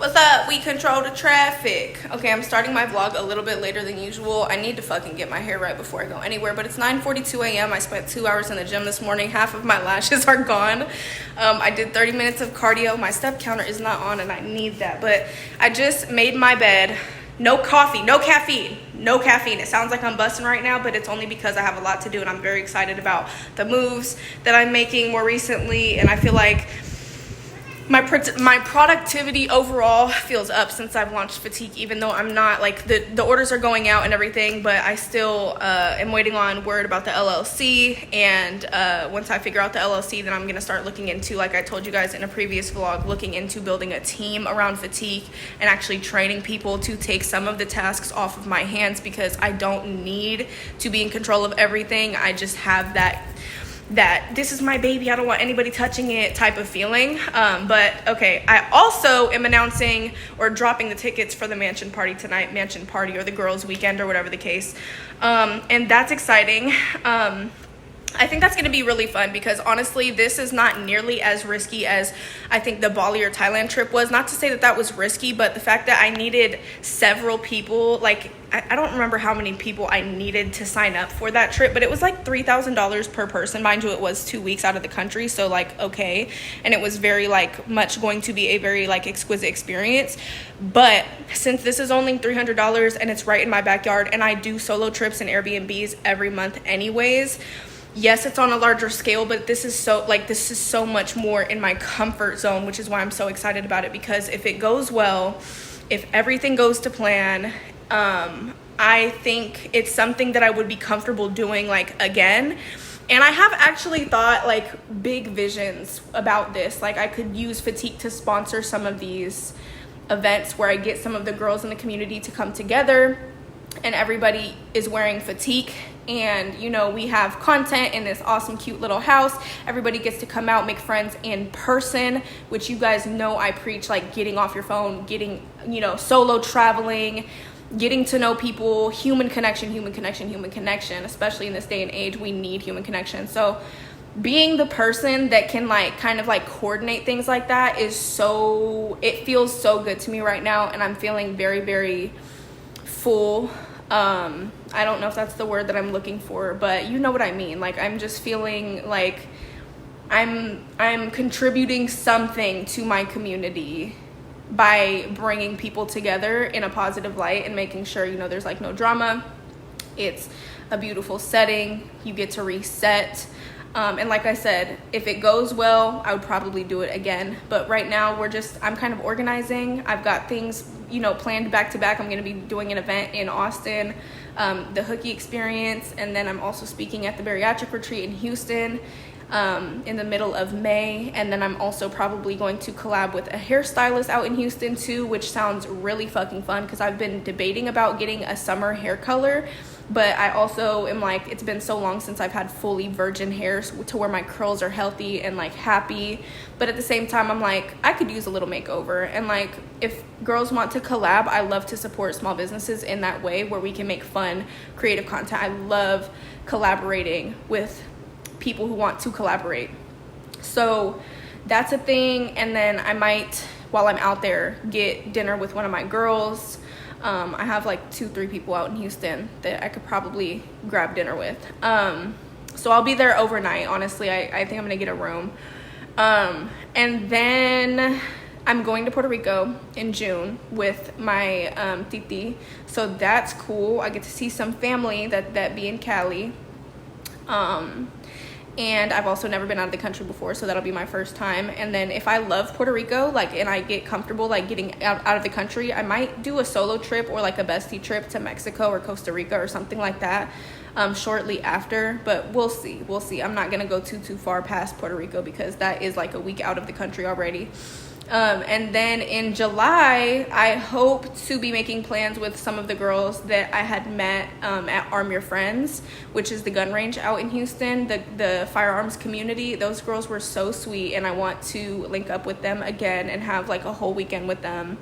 What's up? We control the traffic. Okay, I'm starting my vlog a little bit later than usual. I need to fucking get my hair right before I go anywhere, but it's 9:42 a.m. I spent 2 hours in the gym this morning. Half of my lashes are gone. I did 30 minutes of cardio. My step counter is not on and I need that, but I just made my bed. No coffee, no caffeine, no caffeine. It sounds like I'm busting right now, but it's only because I have a lot to do and I'm very excited about the moves that I'm making more recently, and I feel like my productivity overall feels up since I've launched Fatigue, even though I'm not, like, the orders are going out and everything, but I still am waiting on word about the LLC, and once I figure out the LLC, then I'm going to start looking into, like I told you guys in a previous vlog, looking into building a team around Fatigue and actually training people to take some of the tasks off of my hands, because I don't need to be in control of everything. I just have that this is my baby, I don't want anybody touching it type of feeling. But okay, I also am announcing or dropping the tickets for the mansion party tonight, mansion party or the girls weekend or whatever the case, and that's exciting. I think that's going to be really fun because honestly, this is not nearly as risky as I think the Bali or Thailand trip was. Not to say that that was risky, but the fact that I needed several people, like I don't remember how many people I needed to sign up for that trip, but it was like $3,000 per person. Mind you, it was 2 weeks out of the country, so like, okay. And it was very like much going to be a very like exquisite experience. But since this is only $300 and it's right in my backyard, and I do solo trips and Airbnbs every month anyways, yes, it's on a larger scale, but this is so much more in my comfort zone, which is why I'm so excited about it. Because if it goes well, if everything goes to plan, I think it's something that I would be comfortable doing like again. And I have actually thought like big visions about this. Like I could use Fatigue to sponsor some of these events where I get some of the girls in the community to come together and everybody is wearing Fatigue, and you know, we have content in this awesome cute little house. Everybody gets to come out, make friends in person, which you guys know I preach, like getting off your phone, getting, you know, solo traveling, getting to know people, human connection, especially in this day and age. We need human connection. So being the person that can like kind of like coordinate things like that is so, it feels so good to me right now, and I'm feeling very, very full. I don't know if that's the word that I'm looking for, but you know what I mean. Like I'm just feeling like I'm contributing something to my community by bringing people together in a positive light and making sure, you know, there's like no drama. It's a beautiful setting. You get to reset. And like I said, if it goes well, I would probably do it again. But right now I'm kind of organizing. I've got things, you know, planned back to back. I'm going to be doing an event in Austin, the Hookie Experience. And then I'm also speaking at the bariatric retreat in Houston in the middle of May. And then I'm also probably going to collab with a hairstylist out in Houston too, which sounds really fucking fun because I've been debating about getting a summer hair color. But I also am like, it's been so long since I've had fully virgin hair to where my curls are healthy and like happy. But at the same time, I'm like, I could use a little makeover. And like, if girls want to collab, I love to support small businesses in that way where we can make fun, creative content. I love collaborating with people who want to collaborate. So that's a thing. And then I might, while I'm out there, get dinner with one of my girls. I have like 2-3 people out in Houston that I could probably grab dinner with. So I'll be there overnight. Honestly, I think I'm gonna get a room. And then I'm going to Puerto Rico in June with my titi. So that's cool. I get to see some family that be in Cali. And I've also never been out of the country before, so that'll be my first time. And then if I love Puerto Rico, like, and I get comfortable like getting out of the country, I might do a solo trip or like a bestie trip to Mexico or Costa Rica or something like that shortly after. But we'll see. I'm not gonna go too far past Puerto Rico because that is like a week out of the country already. And then in July, I hope to be making plans with some of the girls that I had met at Arm Your Friends, which is the gun range out in Houston, the firearms community. Those girls were so sweet, and I want to link up with them again and have like a whole weekend with them.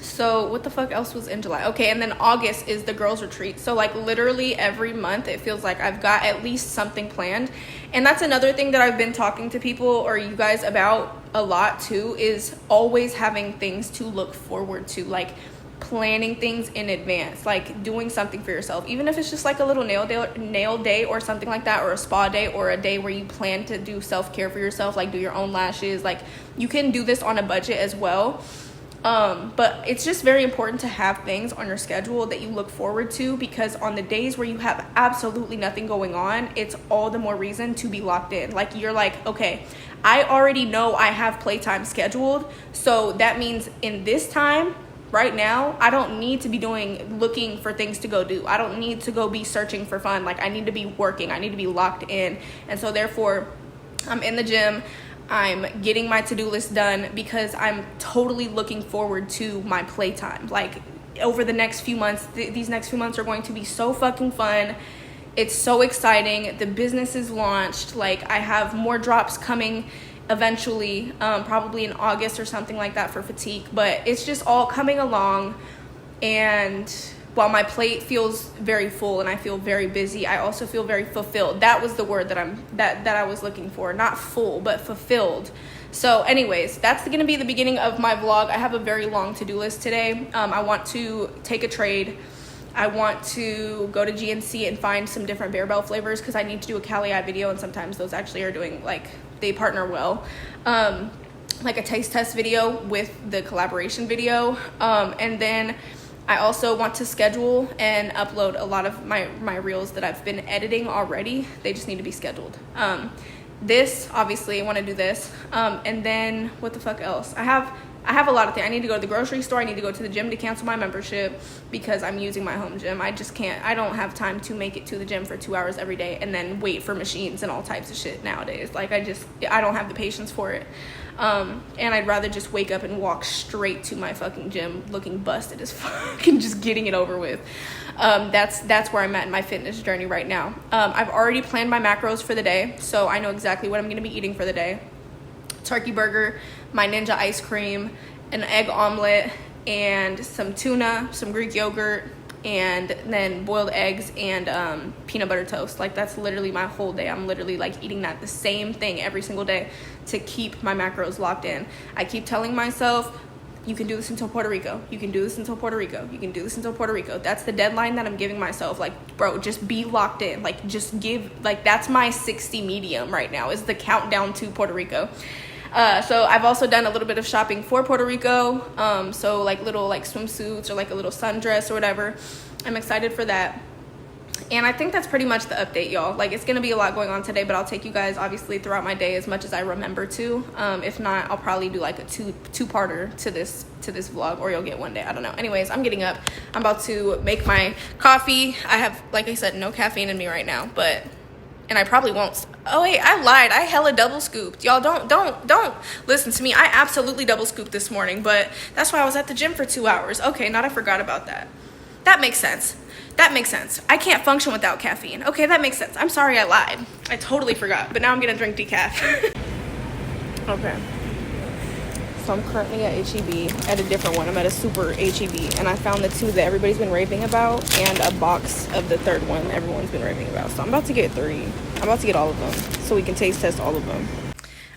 So what the fuck else was in July? Okay, and then August is the girls retreat. So like literally every month it feels like I've got at least something planned. And that's another thing that I've been talking to people or you guys about a lot too is always having things to look forward to, like planning things in advance, like doing something for yourself, even if it's just like a little nail day or something like that, or a spa day, or a day where you plan to do self-care for yourself, like do your own lashes. Like you can do this on a budget as well, but it's just very important to have things on your schedule that you look forward to, because on the days where you have absolutely nothing going on, it's all the more reason to be locked in. Like you're like, okay, I already know I have playtime scheduled, so that means in this time right now, I don't need to be looking for things to go do. I don't need to go be searching for fun. Like I need to be working. I need to be locked in. And so therefore, I'm in the gym. I'm getting my to-do list done because I'm totally looking forward to my playtime. Like over the next few months, these next few months are going to be so fucking fun. It's so exciting. The business is launched. Like I have more drops coming eventually, probably in August or something like that for Fatigue, but it's just all coming along. And while my plate feels very full and I feel very busy, I also feel very fulfilled. That was the word that I was looking for. Not full, but fulfilled. So anyways, that's gonna be the beginning of my vlog. I have a very long to-do list today. I want to take a trade. I want to go to GNC and find some different Bear Bell flavors, because I need to do a Cali Eye video, and sometimes those actually are doing, like, they partner well. Like a taste test video with the collaboration video. And then I also want to schedule and upload a lot of my reels that I've been editing already. They just need to be scheduled. This, obviously, I want to do this. And then, what the fuck else? I have a lot of things. I need to go to the grocery store. I need to go to the gym to cancel my membership because I'm using my home gym. I just can't. I don't have time to make it to the gym for 2 hours every day and then wait for machines and all types of shit nowadays. Like, I don't have the patience for it. And I'd rather just wake up and walk straight to my fucking gym looking busted as fuck and just getting it over with. That's where I'm at in my fitness journey right now. I've already planned my macros for the day, so I know exactly what I'm going to be eating for the day. Turkey burger, my Ninja ice cream, an egg omelet, and some tuna, some Greek yogurt, and then boiled eggs and peanut butter toast. Like, that's literally my whole day. I'm literally like eating the same thing every single day to keep my macros locked in. I keep telling myself, you can do this until Puerto Rico. You can do this until Puerto Rico. You can do this until Puerto Rico. That's the deadline that I'm giving myself. Like, bro, just be locked in. Like, just that's my 60 medium right now, is the countdown to Puerto Rico. So I've also done a little bit of shopping for Puerto Rico. So like little like swimsuits or like a little sundress or whatever. I'm excited for that. And I think that's pretty much the update, y'all. Like, it's going to be a lot going on today, but I'll take you guys obviously throughout my day as much as I remember to. If not, I'll probably do like a two-parter to this vlog, or you'll get one day. I don't know. Anyways, I'm getting up. I'm about to make my coffee. I have, like I said, no caffeine in me right now, and I probably won't. Oh wait, I lied. I hella double scooped. Y'all don't listen to me. I absolutely double scooped this morning, but that's why I was at the gym for 2 hours. Okay, now I forgot about that. That makes sense. I can't function without caffeine. Okay, that makes sense. I'm sorry I lied. I totally forgot, but now I'm gonna drink decaf. Okay. So I'm currently at H-E-B, at a different one. I'm at a super H-E-B, and I found the two that everybody's been raving about and a box of the third one everyone's been raving about. So I'm about to get 3. I'm about to get all of them so we can taste test all of them.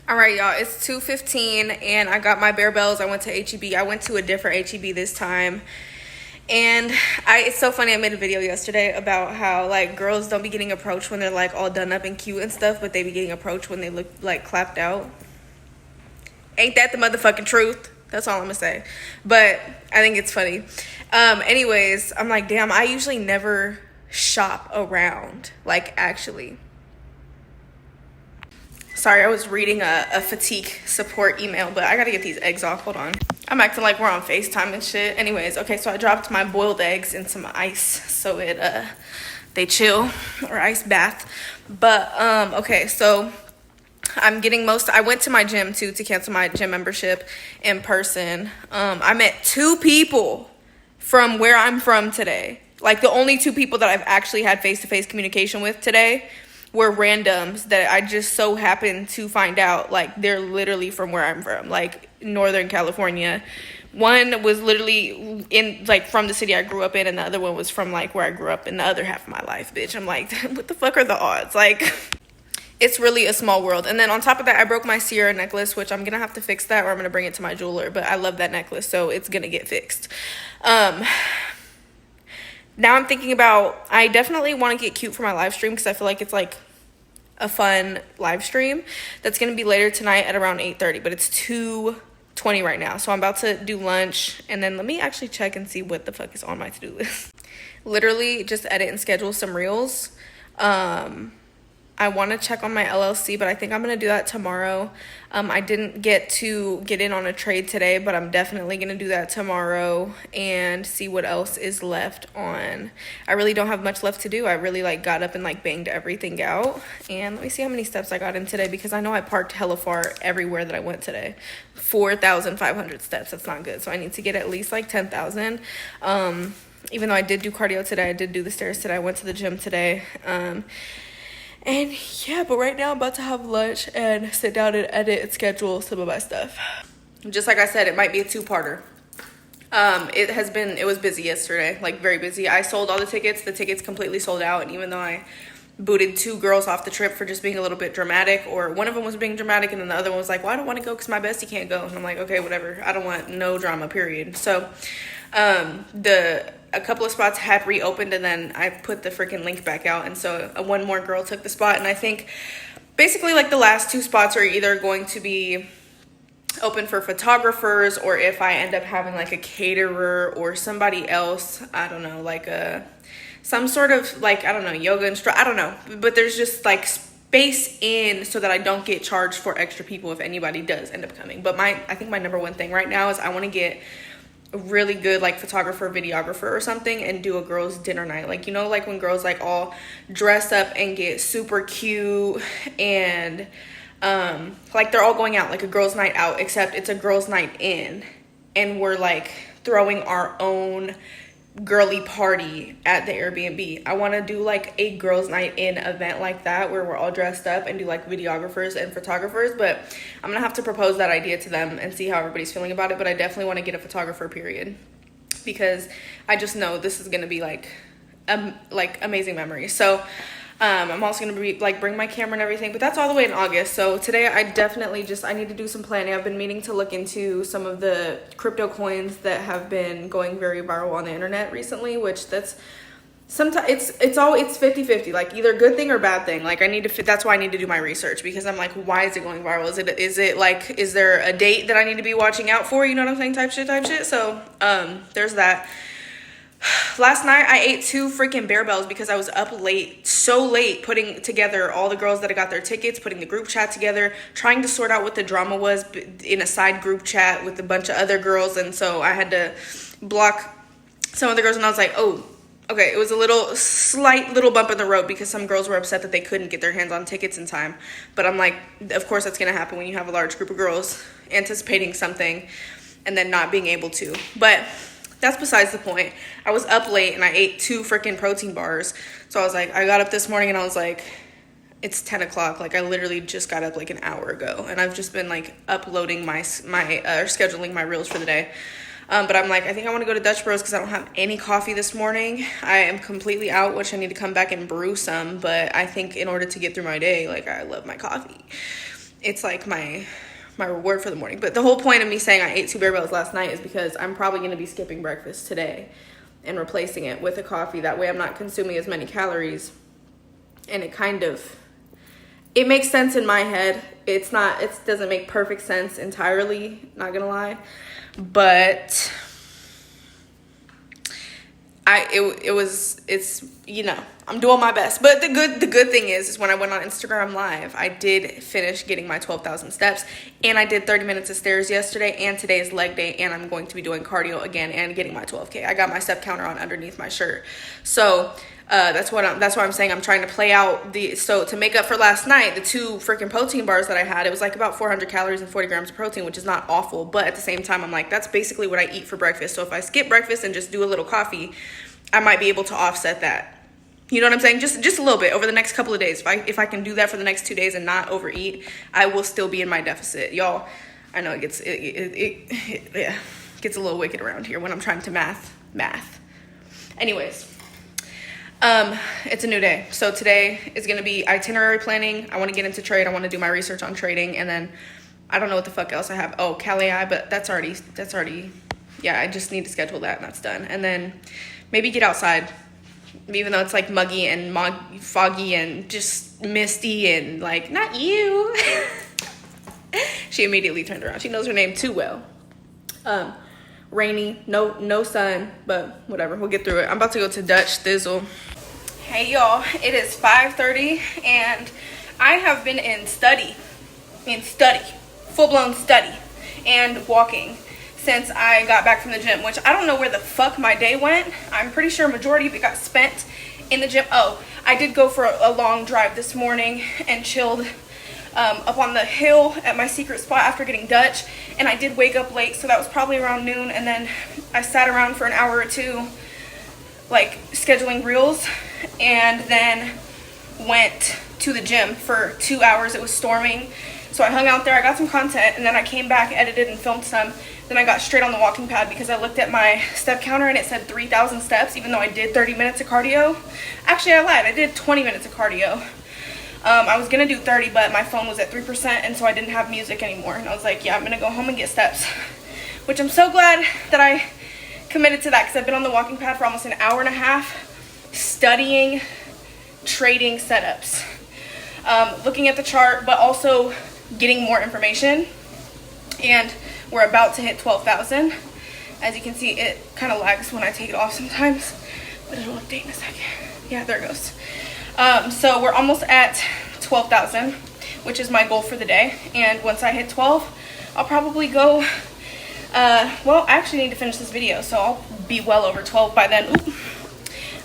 All right, y'all, it's 2:15 and I got my Bear Bells. I went to H-E-B. I went to a different H-E-B this time. And it's so funny, I made a video yesterday about how, like, girls don't be getting approached when they're, like, all done up and cute and stuff, but they be getting approached when they look, like, clapped out. Ain't that the motherfucking truth? That's all I'm gonna say. But I think it's funny. Anyways, I'm like, damn, I usually never shop around, like, actually. Sorry, I was reading a Fatigue support email, but I gotta get these eggs off. Hold on. I'm acting like we're on FaceTime and shit. Anyways, okay, so I dropped my boiled eggs in some ice so they chill, or ice bath. But okay, so I'm getting I went to my gym too to cancel my gym membership in person. I met 2 people from where I'm from today. Like, the only 2 people that I've actually had face-to-face communication with today were randoms that I just so happened to find out, like, they're literally from where I'm from, like, Northern California. One was literally from the city I grew up in, and the other one was from, like, where I grew up in the other half of my life, bitch. I'm like, what the fuck are the odds? Like, It's really a small world. And then on top of that, I broke my Sierra necklace, which I'm gonna have to fix that, or I'm gonna bring it to my jeweler. But I love that necklace, so it's gonna get fixed. Now I'm thinking about, I definitely want to get cute for my live stream because I feel like it's like a fun live stream that's gonna be later tonight at around 8:30. But it's 2:20 right now, so I'm about to do lunch, and then let me actually check and see what the fuck is on my to-do list. Literally just edit and schedule some reels. I want to check on my LLC, but I think I'm going to do that tomorrow. I didn't get to get in on a trade today, but I'm definitely going to do that tomorrow and see what else is left on. I really don't have much left to do. I really like got up and like banged everything out. And let me see how many steps I got in today, because I know I parked hella far everywhere that I went today. 4,500 steps. That's not good. So I need to get at least like 10,000. Even though I did do cardio today, I did do the stairs today, I went to the gym today. And yeah, but right now I'm about to have lunch and sit down and edit and schedule some of my stuff. Just like I said, it might be a two-parter. It was busy yesterday, like very busy. I sold all the tickets completely sold out. And even though I booted 2 girls off the trip for just being a little bit dramatic, or one of them was being dramatic and then the other one was like, well, I don't want to go because my bestie can't go. And I'm like, okay, whatever. I don't want no drama, period. So a couple of spots had reopened, and then I put the freaking link back out, and so one more girl took the spot. And I think basically like the last 2 spots are either going to be open for photographers, or if I end up having like a caterer or somebody else, I don't know, like some sort of like, I don't know, yoga instructor, I don't know, but there's just like space in so that I don't get charged for extra people if anybody does end up coming. But I think my number one thing right now is I want to get a really good like photographer, videographer or something, and do a girls dinner night. Like, you know, like when girls like all dress up and get super cute and like they're all going out, like a girls night out, except it's a girls night in, and we're like throwing our own girly party at the Airbnb. I want to do like a girls night in event like that, where we're all dressed up and do like videographers and photographers. But I'm gonna have to propose that idea to them and see how everybody's feeling about it. But I definitely want to get a photographer, period, because I just know this is gonna be like amazing memories. So I'm also gonna be like bring my camera and everything, but that's all the way in August. So today I definitely I need to do some planning. I've been meaning to look into some of the crypto coins that have been going very viral on the internet recently, which that's sometimes it's 50-50, like either good thing or bad thing. Like that's why I need to do my research, because I'm like, why is it going viral? Is it like, is there a date that I need to be watching out for? You know what I'm saying? Type shit. So there's that. Last night I ate 2 freaking Bear Bells because I was up so late putting together all the girls that got their tickets, putting the group chat together, trying to sort out what the drama was in a side group chat with a bunch of other girls. And so I had to block some of the girls, and I was like, oh, okay. It was a slight little bump in the road because some girls were upset that they couldn't get their hands on tickets in time. But I'm like, of course that's going to happen when you have a large group of girls anticipating something and then not being able to. But that's besides the point. I was up late and I ate 2 freaking protein bars. So I was like, I got up this morning and I was like, it's 10 o'clock. Like I literally just got up like an hour ago, and I've just been like uploading my scheduling my reels for the day. But I'm like, I think I want to go to Dutch Bros because I don't have any coffee this morning. I am completely out, which I need to come back and brew some. But I think in order to get through my day, like I love my coffee. It's like my reward for the morning. But the whole point of me saying I ate 2 Bear Bells last night is because I'm probably going to be skipping breakfast today and replacing it with a coffee. That way I'm not consuming as many calories. And it makes sense in my head. It doesn't make perfect sense entirely, not gonna lie. But it's you know, I'm doing my best. But the good thing is when I went on Instagram Live, I did finish getting my 12,000 steps, and I did 30 minutes of stairs yesterday, and today is leg day, and I'm going to be doing cardio again and getting my 12K. I got my step counter on underneath my shirt. So that's why I'm saying I'm trying to play out so to make up for last night, the 2 freaking protein bars that I had, it was like about 400 calories and 40 grams of protein, which is not awful. But at the same time, I'm like, that's basically what I eat for breakfast. So if I skip breakfast and just do a little coffee, I might be able to offset that. You know what I'm saying? Just a little bit over the next couple of days. If I can do that for the next 2 days and not overeat, I will still be in my deficit. Y'all, I know it gets a little wicked around here when I'm trying to math. Anyways, It's a new day. So today is going to be itinerary planning. I want to get into trade. I want to do my research on trading. And then I don't know what the fuck else I have. Oh, Cali Eye, but that's already, yeah, I just need to schedule that and that's done. And then maybe get outside, even though it's like muggy and foggy and just misty and like, not you. She immediately turned around. She knows her name too well. Rainy, no sun, but whatever, we'll get through it. I'm about to go to Dutch Thizzle. Hey y'all, it is 5:30 and I have been in full-blown study and walking since I got back from the gym, which I don't know where the fuck my day went. I'm pretty sure majority of it got spent in the gym. Oh, I did go for a long drive this morning and chilled up on the hill at my secret spot after getting Dutch, and I did wake up late, so that was probably around noon, and then I sat around for an hour or two like scheduling reels, and then went to the gym for 2 hours. It was storming, so I hung out there, I got some content, and then I came back, edited and filmed some. Then I got straight on the walking pad because I looked at my step counter and it said 3,000 steps, even though I did 30 minutes of cardio. Actually, I lied, I did 20 minutes of cardio. I was gonna do 30, but my phone was at 3%, and so I didn't have music anymore. And I was like, yeah, I'm gonna go home and get steps, which I'm so glad that I committed to that, because I've been on the walking pad for almost an hour and a half studying trading setups, looking at the chart, but also getting more information. And we're about to hit 12,000. As you can see, it kind of lags when I take it off sometimes, but it'll update in a second. Yeah, there it goes. So we're almost at 12,000, which is my goal for the day. And once I hit 12, I'll probably go, well, I actually need to finish this video, so I'll be well over 12 by then. Oop.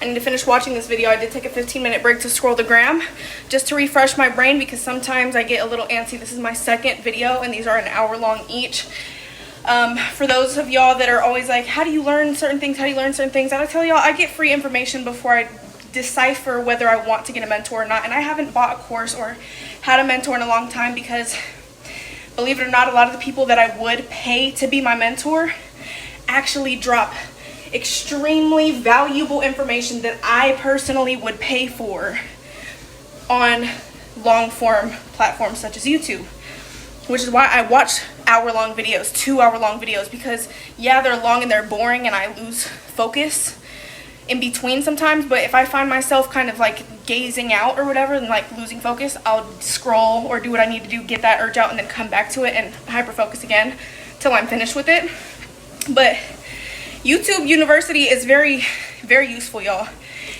I need to finish watching this video. I did take a 15-minute break to scroll the gram just to refresh my brain, because sometimes I get a little antsy. This is my second video, and these are an hour long each. For those of y'all that are always like, how do you learn certain things? How do you learn certain things? I tell y'all, I get free information before I decipher whether I want to get a mentor or not. And I haven't bought a course or had a mentor in a long time, because believe it or not, a lot of the people that I would pay to be my mentor actually drop extremely valuable information that I personally would pay for on long form platforms such as YouTube, which is why I watch hour-long videos, 2-hour-long videos, because yeah, they're long and they're boring and I lose focus in between sometimes. But if I find myself kind of like gazing out or whatever and like losing focus, I'll scroll or do what I need to do, get that urge out, and then come back to it and hyper focus again till I'm finished with it. But YouTube University is very, very useful, y'all.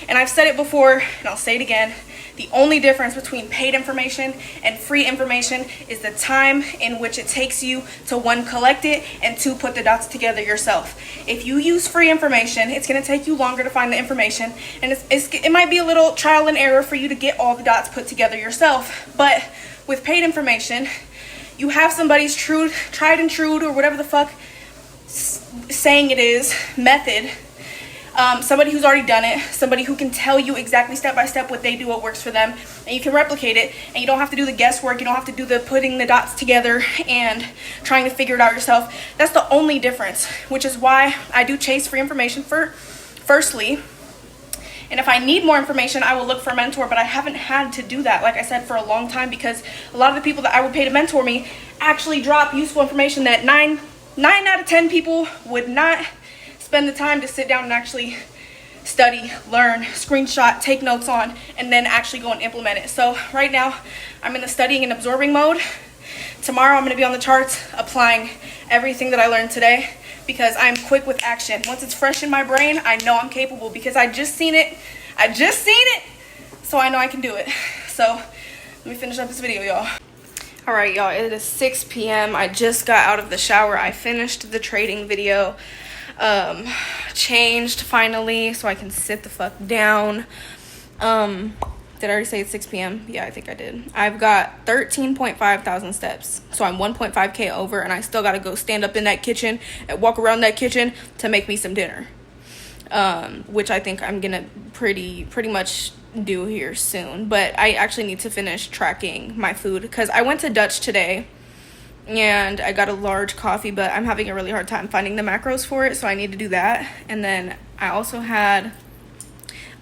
And I've said it before and I'll say it again. The only difference between paid information and free information is the time in which it takes you to, one, collect it, and two, put the dots together yourself. If you use free information, it's going to take you longer to find the information, and it might be a little trial and error for you to get all the dots put together yourself. But with paid information, you have somebody's tried and true, or whatever the fuck saying it is, method. Somebody who's already done it, somebody who can tell you exactly step by step what they do, what works for them, and you can replicate it, and you don't have to do the guesswork, you don't have to do the putting the dots together and trying to figure it out yourself. That's the only difference, which is why I do chase free information firstly. And if I need more information, I will look for a mentor, but I haven't had to do that, like I said, for a long time, because a lot of the people that I would pay to mentor me actually drop useful information that 9 out of 10 people would not spend the time to sit down and actually study, learn, screenshot, take notes on, and then actually go and implement it. So right now, I'm in the studying and absorbing mode. Tomorrow, I'm going to be on the charts applying everything that I learned today, because I'm quick with action. Once it's fresh in my brain, I know I'm capable, because I just seen it, so I know I can do it. So let me finish up this video, y'all. All right, y'all, it is 6 p.m. I just got out of the shower. I finished the trading video. Changed finally so I can sit the fuck down. Did I already say it's 6 p.m.? Yeah, I think I did. I've got 13.5 thousand steps, so I'm 1.5k over, and I still gotta go stand up in that kitchen and walk around that kitchen to make me some dinner, which I think I'm gonna pretty much do here soon. But I actually need to finish tracking my food, because I went to Dutch today and I got a large coffee, but I'm having a really hard time finding the macros for it, so I need to do that. And then I also had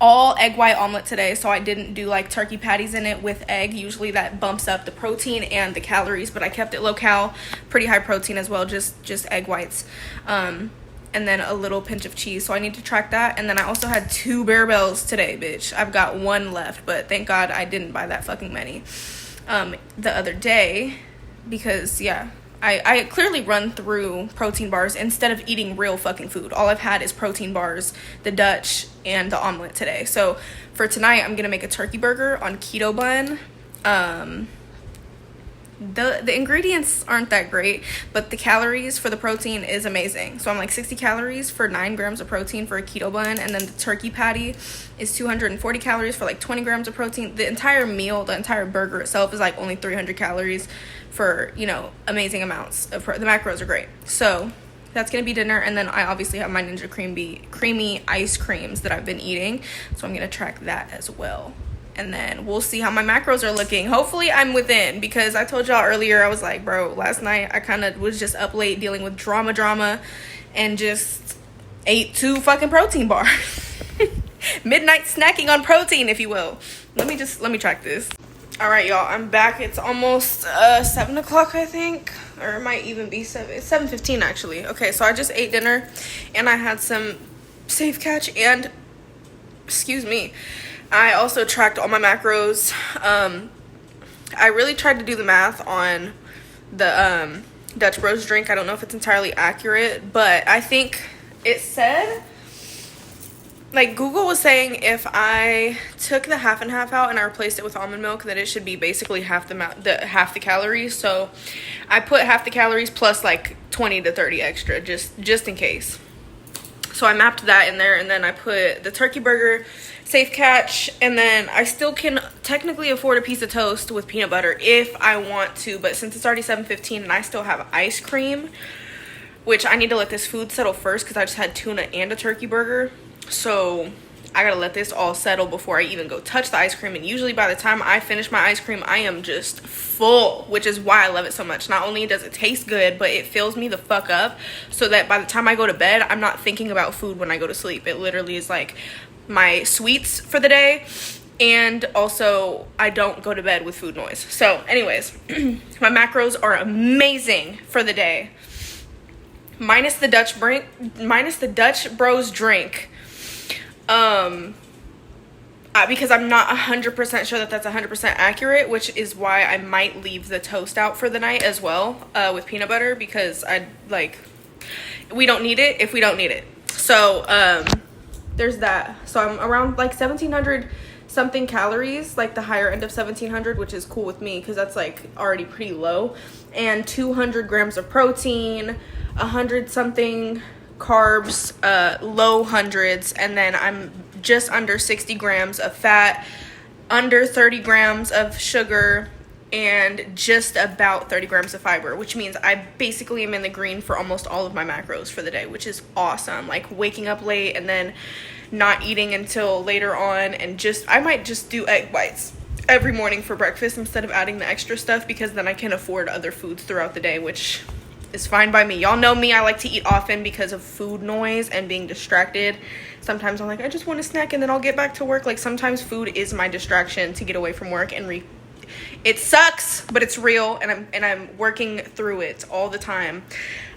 all egg white omelet today, so I didn't do like turkey patties in it with egg. Usually that bumps up the protein and the calories, but I kept it low cal, pretty high protein as well, just egg whites, and then a little pinch of cheese. So I need to track that. And then I also had 2 Barabels today, bitch. I've got 1 left, but thank God I didn't buy that fucking many the other day, because yeah, I clearly run through protein bars instead of eating real fucking food. All I've had is protein bars, the Dutch, and the omelet today. So for tonight, I'm gonna make a turkey burger on keto bun. The ingredients aren't that great, but the calories for the protein is amazing. So I'm like 60 calories for 9 grams of protein for a keto bun, and then the turkey patty is 240 calories for like 20 grams of protein. The entire meal, the entire burger itself is like only 300 calories for, you know, amazing amounts of the macros are great. So that's gonna be dinner, and then I obviously have my Ninja creamy ice creams that I've been eating, so I'm gonna track that as well. And then we'll see how my macros are looking. Hopefully I'm within, because I told y'all earlier, I was like, bro, last night I kind of was just up late dealing with drama and just ate 2 fucking protein bars. Midnight snacking on protein, if you will. Let me track this. All right, y'all, I'm back. It's almost 7 o'clock, I think, or it might even be 7. It's 7:15 actually. Okay, so I just ate dinner, and I had some Safe Catch, and excuse me, I also tracked all my macros. I really tried to do the math on the Dutch Bros drink. I don't know if it's entirely accurate, but I think it said, like, Google was saying if I took the half and half out and I replaced it with almond milk, that it should be basically half the calories. So I put half the calories plus like 20 to 30 extra just in case. So I mapped that in there, and then I put the turkey burger, Safe Catch, and then I still can technically afford a piece of toast with peanut butter if I want to, but since it's already 7:15 and I still have ice cream, which I need to let this food settle first because I just had tuna and a turkey burger, so I gotta let this all settle before I even go touch the ice cream. And usually by the time I finish my ice cream, I am just full, which is why I love it so much. Not only does it taste good, but it fills me the fuck up, so that by the time I go to bed, I'm not thinking about food when I go to sleep. It literally is like my sweets for the day, and also I don't go to bed with food noise. So anyways, my macros are amazing for the day, minus the Dutch Bros drink, because I'm not 100% sure that that's 100% accurate, which is why I might leave the toast out for the night as well, with peanut butter, because we don't need it if we don't need it. So there's that. So I'm around like 1,700 something calories, like the higher end of 1,700, which is cool with me because that's like already pretty low, and 200 grams of protein, 100 something carbs, low hundreds, and then I'm just under 60 grams of fat, under 30 grams of sugar, and just about 30 grams of fiber, which means I basically am in the green for almost all of my macros for the day, which is awesome. Like waking up late and then not eating until later on, and I might just do egg whites every morning for breakfast instead of adding the extra stuff, because then I can afford other foods throughout the day, which is fine by me. Y'all know me, I like to eat often because of food noise and being distracted. Sometimes I'm like, I just want a snack and then I'll get back to work. Like sometimes food is my distraction to get away from work, and it sucks, but it's real, and I'm working through it all the time.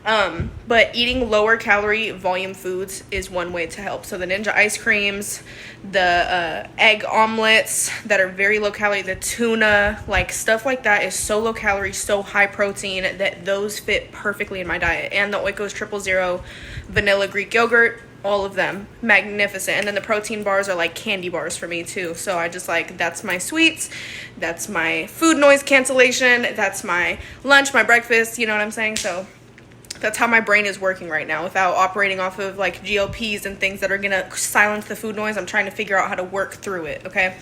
But eating lower calorie volume foods is one way to help. So the Ninja ice creams, the egg omelets that are very low calorie, the tuna, like stuff like that is so low calorie, so high protein that those fit perfectly in my diet. And the Oikos 000 vanilla Greek yogurt, all of them magnificent. And then the protein bars are like candy bars for me too. So I just like, that's my sweets, that's my food noise cancellation, that's my lunch, my breakfast, you know what I'm saying? So that's how my brain is working right now, without operating off of like GLPs and things that are gonna silence the food noise. I'm trying to figure out how to work through it, okay?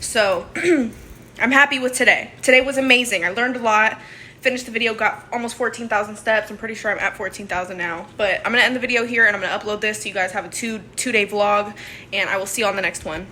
So I'm happy with today. Today was amazing. I learned a lot. Finished the video, got almost 14,000 steps. I'm pretty sure I'm at 14,000 now. But I'm gonna end the video here, and I'm gonna upload this so you guys have a two-day vlog, and I will see you on the next one.